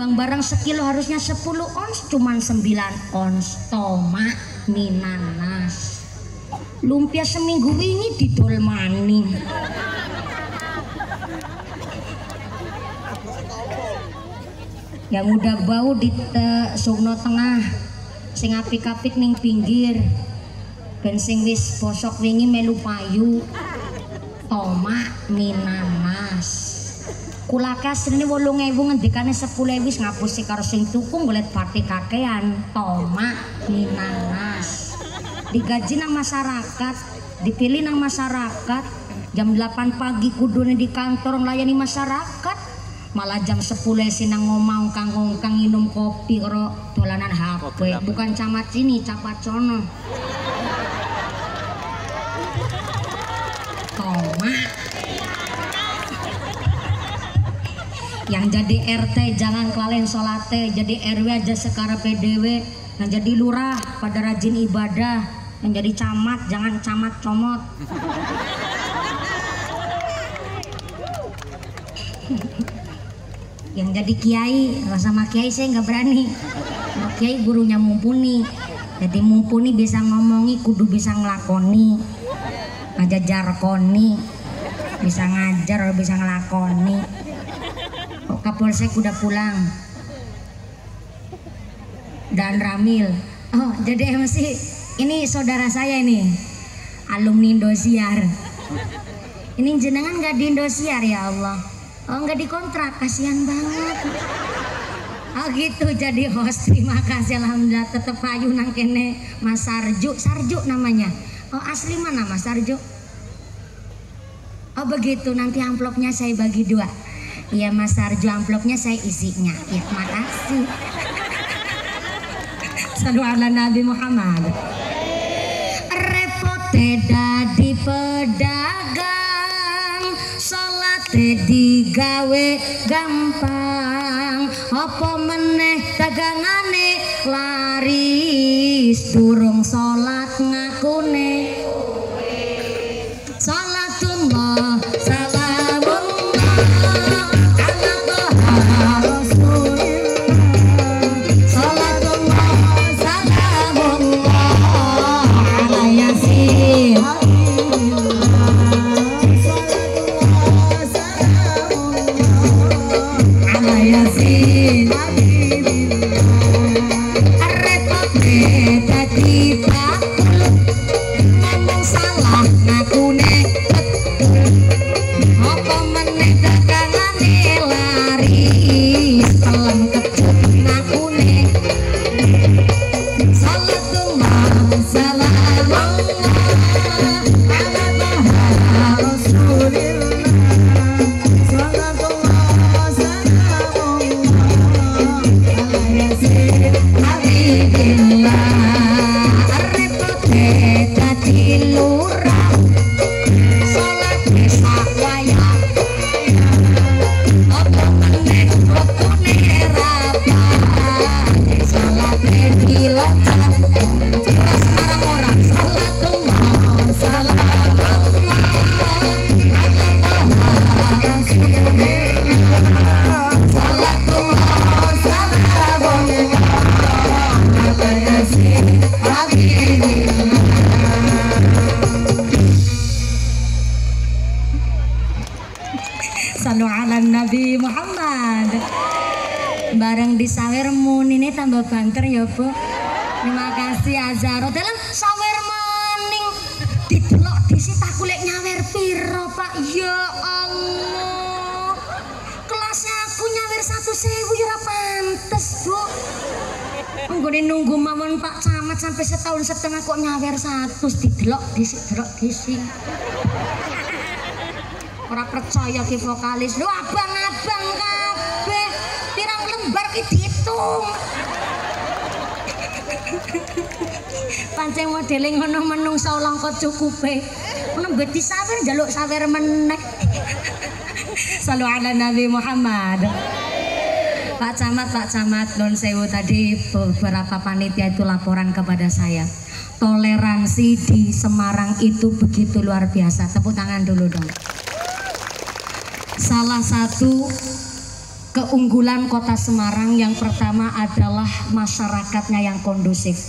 Nimbang barang sekilo harusnya 10 ons, cuman 9 ons. Tomat minanas. Lumpia seminggu ini didol maning. Yang udah bau di sugno tengah, sing apik-apik ning pinggir. Ben sing wis bosok wingi melu payu. Tomat minanas. Kula kasrene 8.000 ngendikane 10.000 wis ngapusi karo sing tuku golek batik kakean. Tomat minanas. Digaji nang masyarakat, dipilih nang masyarakat. Jam 8 pagi kudune di kantor nglayani masyarakat. Malah jam 10 sinang ngomong kang minum kopi karo dolanan HP. Bukan camat sini, capat sono. Tomat. Yang jadi RT jangan kelalen solate, jadi RW aja sekarang PDW. Yang jadi lurah pada rajin ibadah. Yang jadi camat jangan camat comot. Yang jadi kiai, sama kiai saya nggak berani. Kiai gurunya mumpuni, jadi mumpuni bisa ngomongi, kudu bisa ngelakoni, ngajar koni, bisa ngajar, bisa ngelakoni. Kapolsek udah pulang dan Ramil. Oh jadi MC ini saudara saya ini, alumni Indosiar. Ini jenengan nggak di Indosiar ya Allah? Oh nggak dikontrak, kasihan banget. Oh gitu jadi host, terima kasih alhamdulillah. Tetep payu nang kene Mas Sarju namanya. Oh asli mana Mas Sarju? Oh begitu, nanti amplopnya saya bagi 2. Iya Mas Sarju, amplopnya saya isinya. Ya makasih. Sallu ala Nabi Muhammad. Repote dadi pedagang, salate digawe gampang. Apa meneh dagangane laris, durung salat ngakune. Salatullah Sallu ala Nabi Muhammad. Bareng disawer mun ini tambah banter ya Bu. Terima kasih Azhar. Dalam sawer maning didelok disita kulit nyawer piro Pak. Ya Allah. Kelasnya aku nyawer 1.000 ya ora pantes Bu. Nggone nunggu mawon Pak Camat sampai setahun setengah kok nyawer 100 didelok disi. Ora percaya ki vokalis. Lho abang-abang kabeh. Pirang lembar ki diitung. Pancen modele ngono menungso langka cukupe. Nembe disawer njaluk sawer meneh. Sallu ala Nabi Muhammad. Pak Camat, non sewu tadi beberapa panitia itu laporan kepada saya. Toleransi di Semarang itu begitu luar biasa. Tepuk tangan dulu dong. Salah satu Keunggulan Kota Semarang yang pertama adalah masyarakatnya yang kondusif.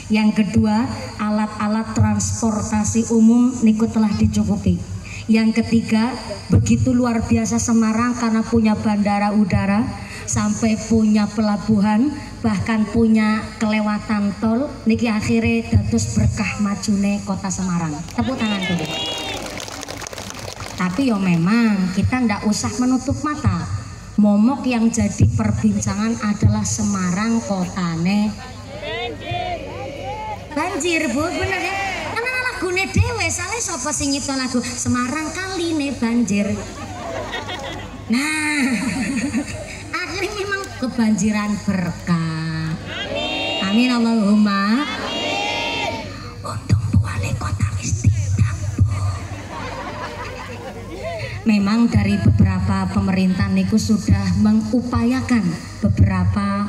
Yang kedua, alat-alat transportasi umum niku telah dicukupi. Yang ketiga, begitu luar biasa Semarang karena punya bandara udara, sampai punya pelabuhan, bahkan punya kelewatan tol. Niki akhirnya dados berkah majune Kota Semarang. Tepuk tangan dulu. Tapi yo memang kita ndak usah menutup mata. Momok yang jadi perbincangan adalah Semarang kotane banjir, Bu, bener ya? Karena lagune dhewe, soalnya sapa sing nyipta lagu Semarang kaline banjir. Nah, akhirnya memang kebanjiran berkah. Amin Allahumma. Untung wali kota wis tidak, Bu. Memang dari beberapa pemerintah niku sudah mengupayakan beberapa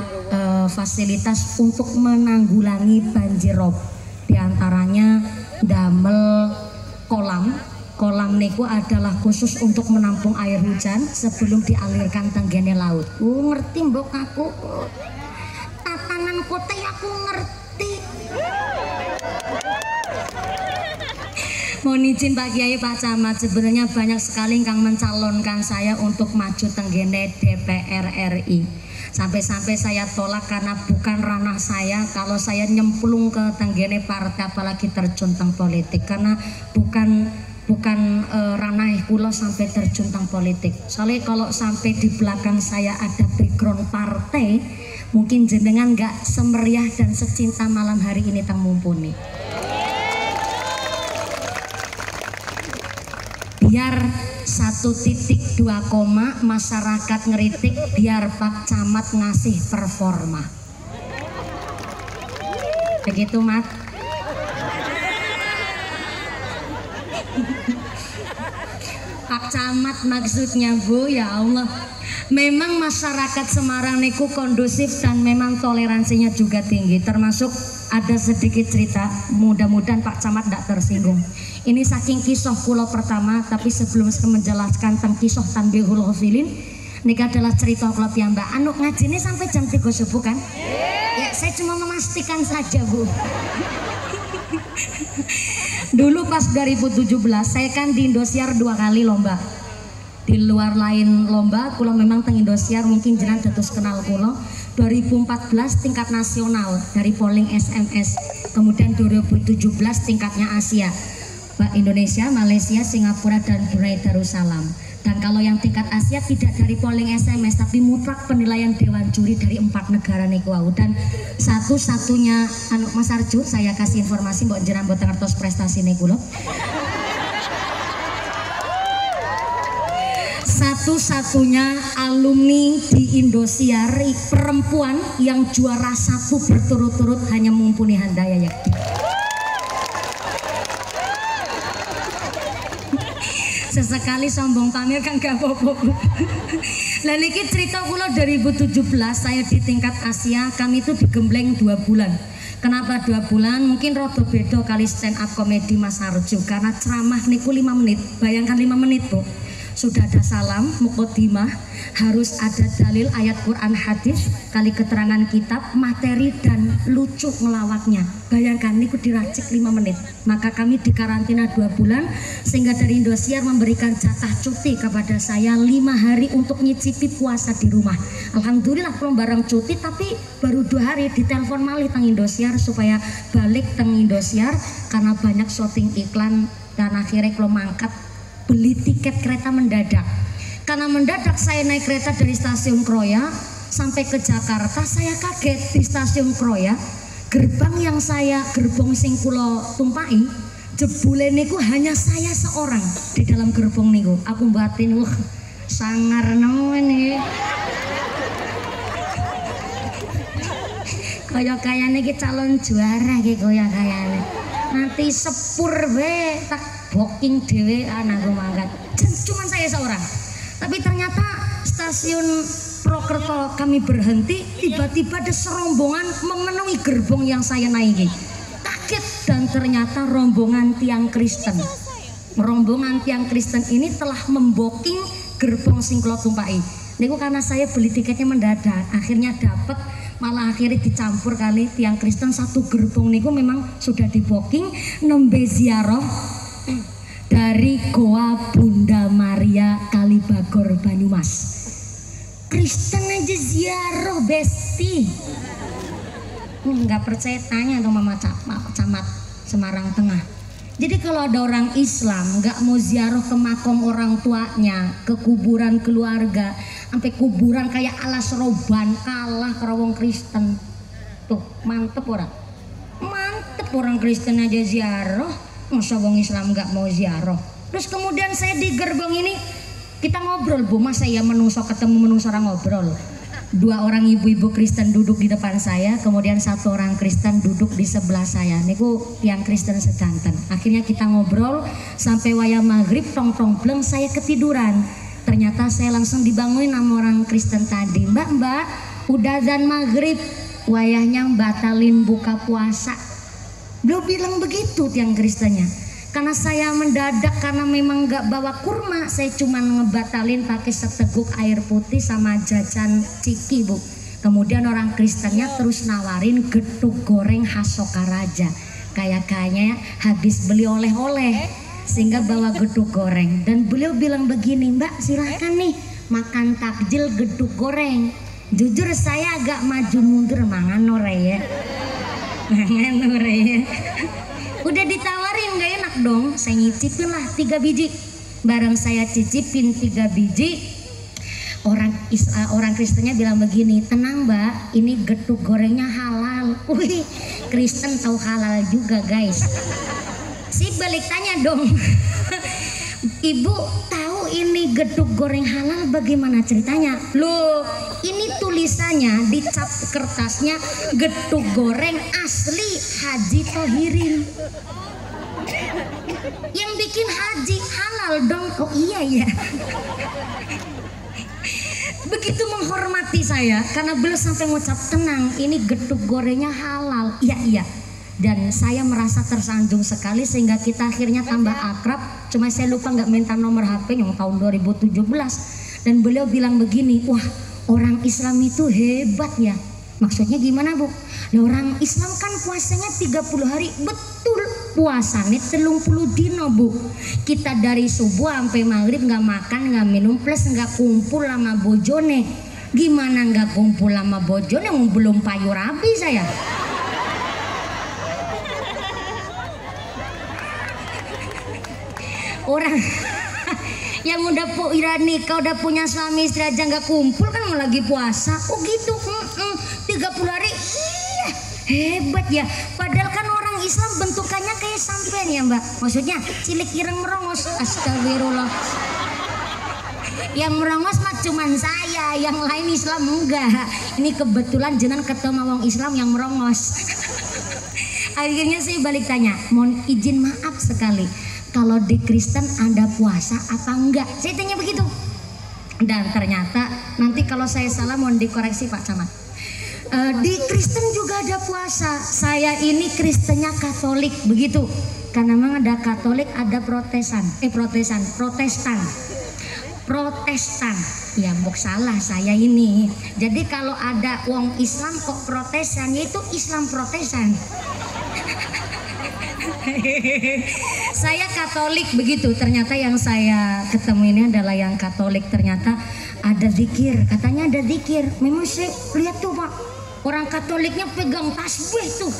fasilitas untuk menanggulangi banjir rob. Di antaranya damel kolam niku adalah khusus untuk menampung air hujan sebelum dialirkan tenggene laut. Ngerti mbok aku, tatanan kota aku ngerti. Mohon izin Pak Kiai, Pak Camat, sebenarnya banyak sekali yang mencalonkan saya untuk maju tenggene DPR RI. Sampai-sampai saya tolak karena bukan ranah saya kalau saya nyemplung ke tenggene partai, apalagi terjun teng politik, karena bukan ranah kula sampai terjun teng politik. Soalnya kalau sampai di belakang saya ada background partai, mungkin jenengan nggak semeriah dan secinta malam hari ini teng mumpuni. Biar 1.2 masyarakat ngeritik, biar Pak Camat ngasih performa. Begitu, Mat. Pak Camat maksudnya, Bu, ya Allah. Memang masyarakat Semarang niku kondusif dan memang toleransinya juga tinggi. Termasuk ada sedikit cerita, mudah-mudahan Pak Camat tidak tersinggung. Ini saking kisah kula pertama, tapi sebelum saya menjelaskan tentang kisah Tanbihul Ghafilin, ini adalah cerita kula piyambak. Anu ngajine sampai jam 3 subuh kan? Ya, saya cuma memastikan saja, Bu. Dulu pas 2017 saya kan di Indosiar 2 kali lomba. Di luar lain lomba, kula memang teng Indosiar mungkin jenengan dados kenal kula. 2014 tingkat nasional dari polling SMS, kemudian 2017 tingkatnya Asia. Indonesia, Malaysia, Singapura, dan Brunei Darussalam. Dan kalau yang tingkat Asia tidak dari polling SMS tapi mutlak penilaian Dewan Juri dari 4 negara niku wau. Dan satu-satunya Mas Arju, saya kasih informasi mbok jenengan mboten ngertos prestasi niku lho. Satu-satunya alumni di Indosiar perempuan yang juara 1 berturut-turut hanya Mumpuni Handayani. Sesekali sombong pamer kan gak apa-apa. Lah niki cerita kula 2017 saya di tingkat Asia, kami itu digembleng 2 bulan. Kenapa 2 bulan? Mungkin rada beda kali stand up komedi Mas Arjo, karena ceramah niku 5 menit. Bayangkan 5 menit, Bu. Sudah ada salam, muqaddimah, harus ada dalil ayat Quran hadis, kali keterangan kitab, materi dan lucu ngelawaknya. Bayangkan niku diracik 5 menit. Maka kami dikarantina 2 bulan sehingga dari Indosiar memberikan jatah cuti kepada saya 5 hari untuk nyicipi puasa di rumah. Alhamdulillah belum bareng cuti, tapi baru 2 hari ditelepon malih teng Indosiar supaya balik teng Indosiar karena banyak syuting iklan, dan akhirnya kalau mangkat beli tiket kereta mendadak. Karena mendadak saya naik kereta dari stasiun Kroya sampai ke Jakarta, saya kaget di stasiun Kroya gerbang yang gerbong sing kula tumpai jebule niku hanya saya seorang di dalam gerbong niku. Aku batin wah sangar nemen iki. Kaya-kayane iki calon juara iki kaya-kayane. Nanti sepur be tak booking dewe anakku mangkat. Cuman saya seorang. Tapi ternyata stasiun Prokerto kami berhenti, tiba-tiba ada serombongan memenuhi gerbong yang saya naiki. Kaget, dan ternyata rombongan tiang Kristen. Rombongan tiang Kristen ini telah memboking gerbong sing kula tumpai. Niku karena saya beli tiketnya mendadak, akhirnya dapat, malah akhirnya dicampur kali tiang Kristen satu gerbong niku memang sudah di booking nembe ziarah dari Goa Bunda Maria Kalibagor Banyumas. Kristen aja ziarah besti. Nggak percaya tanya dong Mama Camat Semarang Tengah. Jadi kalau ada orang Islam nggak mau ziarah ke makam orang tuanya, ke kuburan keluarga, sampai kuburan kayak alas roban, kalah kerowong Kristen. Tuh mantep orang, mantep orang Kristen aja ziarah, masa wong Islam nggak mau ziarah. Terus kemudian saya di gerbong ini kita ngobrol, Bu, masa ya menungso ketemu menungso orang ngobrol. Dua orang ibu-ibu Kristen duduk di depan saya, kemudian satu orang Kristen duduk di sebelah saya. Niku yang Kristen sedanten. Akhirnya kita ngobrol sampai wayah maghrib, tong bleng saya ketiduran. Ternyata saya langsung dibangunin sama orang Kristen tadi. Mbak, udah azan maghrib, wayahnya batalin buka puasa. Beliau bilang begitu tiang Kristennya. Karena saya mendadak, karena memang nggak bawa kurma, saya cuma ngebatalin pakai seteguk air putih sama jajan ciki, Bu. Kemudian orang Kristennya terus nawarin getuk goreng khas Sokaraja. Kayaknya habis beli oleh-oleh sehingga bawa getuk goreng. Dan beliau bilang begini, Mbak silahkan nih makan takjil getuk goreng. Jujur saya agak maju mundur, mangan ore ya. Mangan ore ya. Udah ditawarin gak enak dong, saya nyicipin lah 3 biji. Bareng saya cicipin 3 biji, orang Kristennya bilang begini, tenang Mbak, ini getuk gorengnya halal. Wih, Kristen tahu halal juga guys. Si balik tanya dong, Ibu tahu ini getuk goreng halal bagaimana ceritanya? Loh, ini tulisannya di cap kertasnya getuk goreng asli Haji Tohirin. Yang bikin haji halal dong. Oh iya ya. Begitu menghormati saya karena beliau sampai ngucap tenang, ini getuk gorengnya halal. Iya. Dan saya merasa tersanjung sekali sehingga kita akhirnya tambah akrab. Cuma saya lupa nggak minta nomor HP yang tahun 2017. Dan beliau bilang begini, wah orang Islam itu hebat ya. Maksudnya gimana, Bu? Nah, orang Islam kan puasanya 30 hari. Betul, puasanya 30 dino, Bu. Kita dari subuh sampai maghrib nggak makan, nggak minum, plus nggak kumpul sama bojone. Gimana nggak kumpul sama bojone? Belum payu rabi saya. Orang yang udah nikah, udah punya suami istri aja nggak kumpul kan mau lagi puasa. Oh gitu, 30 hari, iya hebat ya. Padahal kan orang Islam bentukannya kayak sampean ya Mbak. Maksudnya cilik ireng merongos, astagfirullah. Yang merongos mah cuman saya, yang lain Islam enggak. Ini kebetulan jenengan ketemu wong Islam yang merongos. Akhirnya saya balik tanya, mohon izin maaf sekali, kalau di Kristen ada puasa apa enggak? Saya tanya begitu. Dan ternyata nanti kalau saya salah mohon dikoreksi Pak Camat. Di Kristen juga ada puasa. Saya ini Kristennya Katolik begitu. Karena memang ada Katolik, ada Protestan. Ya mbok salah saya ini. Jadi kalau ada wong Islam kok Protestan, yaitu Islam Protestan. Saya Katolik begitu. Ternyata yang saya ketemu ini adalah yang Katolik. Ternyata ada zikir, katanya ada zikir. Memang saya lihat tuh Pak, orang Katoliknya pegang tasbih tuh,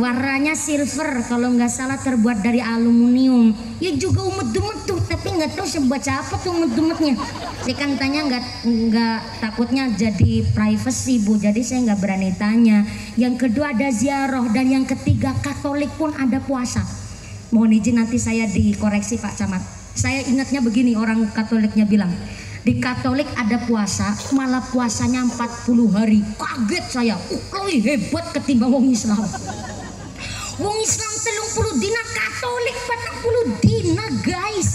warnanya silver kalau nggak salah, terbuat dari aluminium. Ya juga umet-umet tuh, tapi nggak tahu sebaca apa tuh umet-umetnya. Saya kan tanya nggak takutnya jadi privacy Bu, jadi saya nggak berani tanya. Yang kedua ada ziarah, dan yang ketiga Katolik pun ada puasa. Mohon izin nanti saya dikoreksi Pak Camat. Saya ingatnya begini, orang Katoliknya bilang di Katolik ada puasa, malah puasanya 40 hari. Kaget saya, lebih hebat ketimbang wong Islam. Wong Islam 30 dina, Katolik 40 dina guys.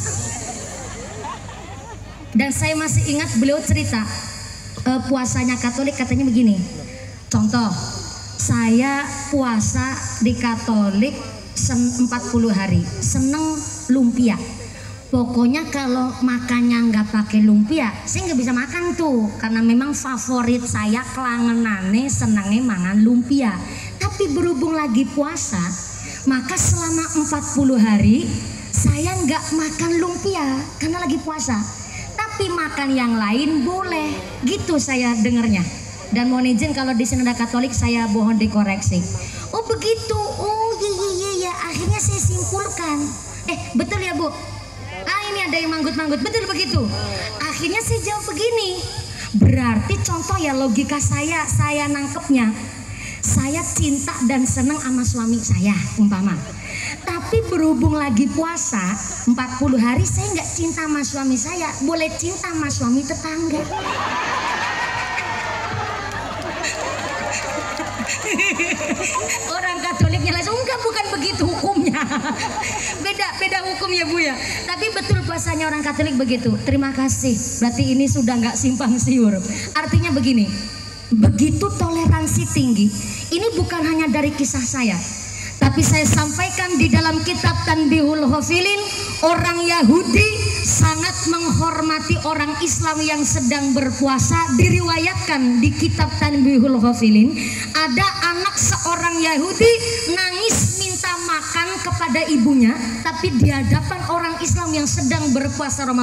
Dan saya masih ingat beliau cerita puasanya Katolik, katanya begini. Contoh, saya puasa di Katolik 40 hari, seneng lumpia. Pokoknya kalau makannya nggak pakai lumpia, saya nggak bisa makan tuh, karena memang favorit saya kelangenane senangnya mangan lumpia. Tapi berhubung lagi puasa, maka selama 40 hari saya nggak makan lumpia karena lagi puasa. Tapi makan yang lain boleh, gitu saya dengernya. Dan mohon izin kalau di Sinode Katolik saya mohon dikoreksi. Oh begitu, oh iya, akhirnya saya simpulkan. Betul ya Bu? Ini ada yang manggut-manggut, betul begitu? Akhirnya saya jawab begini, berarti contoh ya logika saya nangkepnya, saya cinta dan senang sama suami saya umpama, tapi berhubung lagi puasa 40 hari saya nggak cinta sama suami saya, boleh cinta sama suami tetangga. Orang Katoliknya langsung enggak, bukan begitu hukumnya. beda hukum ya Bu ya. Tapi betul puasanya orang Katolik begitu. Terima kasih, berarti ini sudah nggak simpang siur. Artinya begini, begitu toleransi tinggi. Ini bukan hanya dari kisah saya, tapi saya sampaikan di dalam kitab Tanbihul Ghafilin. Orang Yahudi sangat menghormati orang Islam yang sedang berpuasa. Diriwayatkan di kitab Tanbihul Ghafilin, ada anak seorang Yahudi nangis minta makan kepada ibunya, tapi di hadapan orang Islam yang sedang berpuasa Ramadan.